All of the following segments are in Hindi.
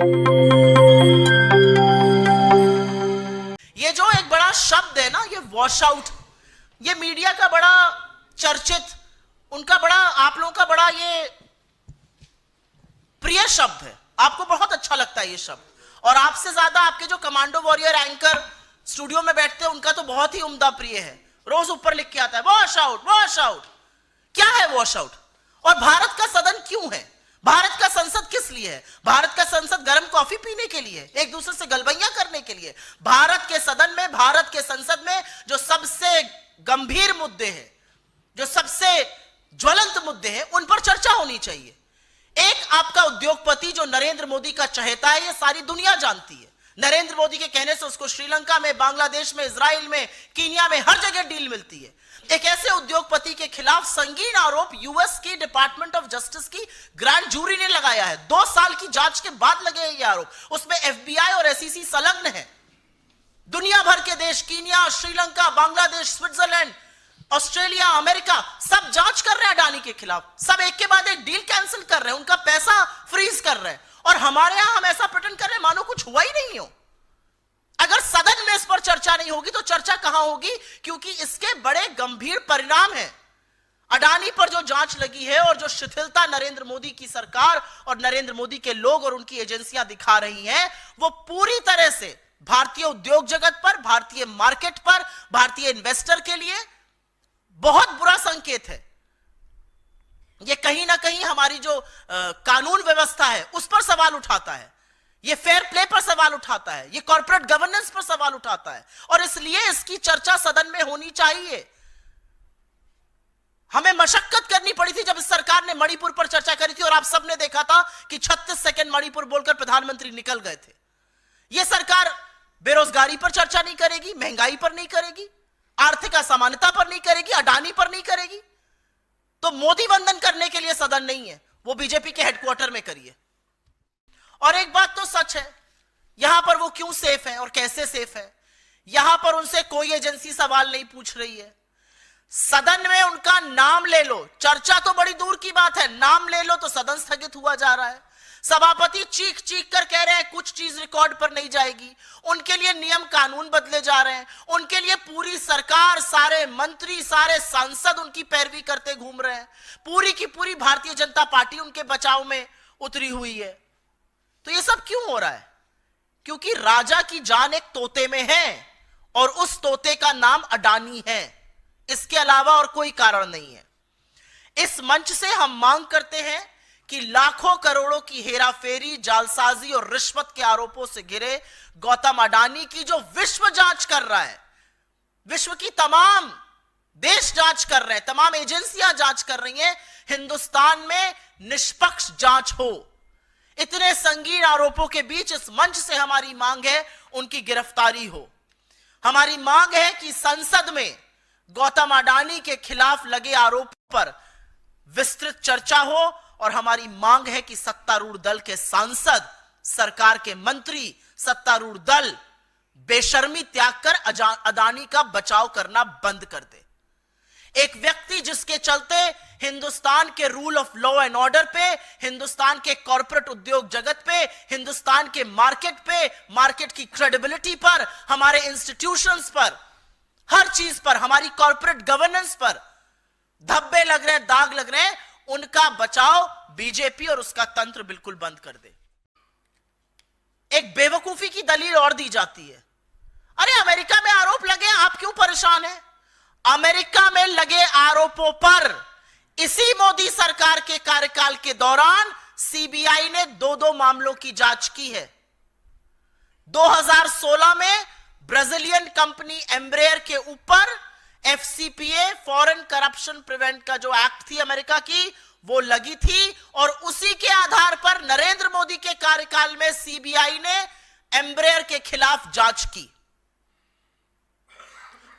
ये जो एक बड़ा शब्द है ना, ये वॉश आउट, ये मीडिया का बड़ा चर्चित, उनका बड़ा, आप लोगों का बड़ा ये प्रिय शब्द है, आपको बहुत अच्छा लगता है ये शब्द। और आपसे ज्यादा आपके जो कमांडो वॉरियर एंकर स्टूडियो में बैठते हैं उनका तो बहुत ही उम्दा प्रिय है, रोज ऊपर लिख के आता है वॉश आउट वॉश आउट। क्या है वॉश आउट? और भारत का सदन क्यों है? भारत का संसद किस लिए है? भारत का संसद गर्म कॉफी पीने के लिए, एक दूसरे से गलबैया करने के लिए? भारत के सदन में, भारत के संसद में जो सबसे गंभीर मुद्दे हैं, जो सबसे ज्वलंत मुद्दे हैं, उन पर चर्चा होनी चाहिए। एक आपका उद्योगपति जो नरेंद्र मोदी का चहेता है, ये सारी दुनिया जानती है। नरेंद्र मोदी के कहने से उसको श्रीलंका में, बांग्लादेश में, इजराइल में, कीनिया में, हर जगह डील मिलती है। एक ऐसे उद्योगपति के खिलाफ संगीन आरोप यूएस की डिपार्टमेंट ऑफ जस्टिस की ग्रैंड जूरी ने लगाया है। 2 साल की जांच के बाद लगे ये आरोप। उसमें एफबीआई और एसईसी संलग्न है। दुनिया भर के देश, Kenya, Sri Lanka, Bangladesh, Switzerland, Australia, America, सब जांच कर रहे हैं अडानी के खिलाफ। सब एक के बाद एक डील कैंसिल कर रहे हैं, उनका पैसा फ्रीज कर रहे हैं। और हमारे यहां हम ऐसा प्रिटेंड कर रहे हैं मानो कुछ हुआ ही नहीं हो। अगर सदन में इस पर चर्चा नहीं होगी तो चर्चा कहां होगी? क्योंकि इसके बड़े गंभीर परिणाम हैं। अडानी पर जो जांच लगी है और जो शिथिलता नरेंद्र मोदी की सरकार और नरेंद्र मोदी के लोग और उनकी एजेंसियां दिखा रही हैं, वो पूरी तरह से भारतीय उद्योग जगत पर, भारतीय मार्केट पर, भारतीय इन्वेस्टर के लिए बहुत बुरा संकेत है। ये कहीं ना कहीं हमारी जो कानून व्यवस्था है उस पर सवाल उठाता है, ये फेयर प्ले पर सवाल उठाता है, ये कॉर्पोरेट गवर्नेंस पर सवाल उठाता है। और इसलिए इसकी चर्चा सदन में होनी चाहिए। हमें मशक्कत करनी पड़ी थी जब इस सरकार ने मणिपुर पर चर्चा करी थी, और आप सबने देखा था कि 36 सेकंड मणिपुर बोलकर प्रधानमंत्री निकल गए थे। यह सरकार बेरोजगारी पर चर्चा नहीं करेगी, महंगाई पर नहीं करेगी, आर्थिक असमानता पर नहीं करेगी, अडानी पर नहीं करेगी। तो मोदी वंदन करने के लिए सदन नहीं है, वो बीजेपी के हेडक्वार्टर में करिए। और एक बात तो सच है, यहां पर वो क्यों सेफ है और कैसे सेफ है, यहां पर उनसे कोई एजेंसी सवाल नहीं पूछ रही है। सदन में उनका नाम ले लो, चर्चा तो बड़ी दूर की बात है, नाम ले लो तो सदन स्थगित हुआ जा रहा है। सभापति चीख चीख कर कह रहे हैं कुछ चीज रिकॉर्ड पर नहीं जाएगी। उनके लिए नियम कानून बदले जा रहे हैं, उनके लिए पूरी सरकार, सारे मंत्री, सारे सांसद उनकी पैरवी करते घूम रहे हैं। पूरी की पूरी भारतीय जनता पार्टी उनके बचाव में उतरी हुई है। तो ये सब क्यों हो रहा है? क्योंकि राजा की जान एक तोते में है और उस तोते का नाम अडानी है। इसके अलावा और कोई कारण नहीं है। इस मंच से हम मांग करते हैं कि लाखों करोड़ों की हेराफेरी, जालसाजी और रिश्वत के आरोपों से घिरे गौतम अडानी की जो विश्व जांच कर रहा है, विश्व की तमाम देश जांच कर रहे हैं, तमाम एजेंसियां जांच कर रही हैं, हिंदुस्तान में निष्पक्ष जांच हो। इतने संगीन आरोपों के बीच इस मंच से हमारी मांग है उनकी गिरफ्तारी हो। हमारी मांग है कि संसद में गौतम अडानी के खिलाफ लगे आरोप पर विस्तृत चर्चा हो। और हमारी मांग है कि सत्तारूढ़ दल के सांसद, सरकार के मंत्री, सत्तारूढ़ दल बेशर्मी त्याग कर अडानी का बचाव करना बंद कर दे। एक व्यक्ति जिसके चलते हिंदुस्तान के rule of law and order पे, हिंदुस्तान के कॉर्पोरेट उद्योग जगत पे, हिंदुस्तान के मार्केट पे, मार्केट की क्रेडिबिलिटी पर, हमारे इंस्टीट्यूशंस पर, हर चीज पर, हमारी कॉर्पोरेट गवर्नेंस पर धब्बे लग रहे हैं, दाग लग रहे हैं, उनका बचाव बीजेपी और उसका तंत्र बिल्कुल बंद कर दे। एक बेवकूफी की दलील और दी जाती है, अरे अमेरिका में आरोप लगे, आप क्यों परेशान हैं? अमेरिका में लगे आरोपों पर इसी मोदी सरकार के कार्यकाल के दौरान सीबीआई ने 2 मामलों की जांच की है। 2016 में ब्राजीलियन कंपनी एम्ब्रेयर के ऊपर एफसीपीए, फॉरेन करप्शन प्रिवेंट का जो एक्ट थी अमेरिका की, वो लगी थी। और उसी के आधार पर नरेंद्र मोदी के कार्यकाल में सीबीआई ने एम्ब्रेयर के खिलाफ जांच की।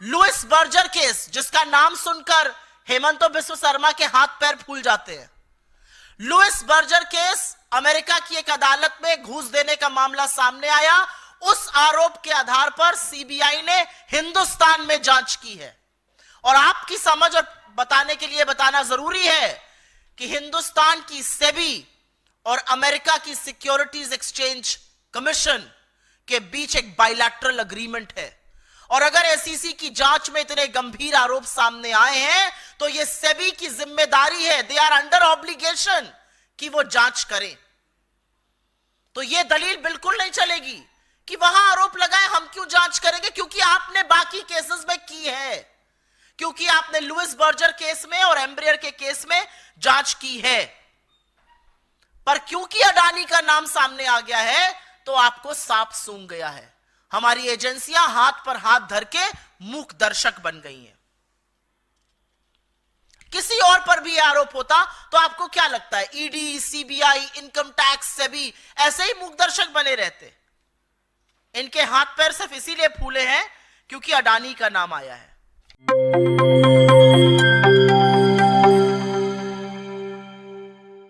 लुइस बर्जर केस, जिसका नाम सुनकर हेमंत बिस्व शर्मा के हाथ पैर फूल जाते हैं। लुइस बर्जर केस, अमेरिका की एक अदालत में घूस देने का मामला सामने आया। उस आरोप के आधार पर सीबीआई ने हिंदुस्तान में जांच की है। और आपकी समझ और बताने के लिए बताना जरूरी है कि हिंदुस्तान की सेबी और अमेरिका की सिक्योरिटीज एक्सचेंज कमीशन के बीच एक बायलैटरल एग्रीमेंट है। और अगर एसईसी की जांच में इतने गंभीर आरोप सामने आए हैं तो यह सेबी की जिम्मेदारी है, दे आर अंडर ऑब्लिगेशन कि वो जांच करें। तो यह दलील बिल्कुल नहीं चलेगी कि वहां आरोप लगाए, हम क्यों जांच करेंगे, क्योंकि आपने बाकी केसेस में की है, क्योंकि आपने लुइस बर्जर केस में और एम्ब्रियर के केस में जांच की है। पर क्योंकि अडानी का नाम सामने आ गया है तो आपको सांप सूंघ गया है। हमारी एजेंसियां हाथ पर हाथ धर के मूक दर्शक बन गई हैं। किसी और पर भी आरोप होता तो आपको क्या लगता है, ED, CBI, income tax, SEBI ऐसे ही मूक दर्शक बने रहते? इनके हाथ पैर सिर्फ इसीलिए फूले हैं क्योंकि अडानी का नाम आया है।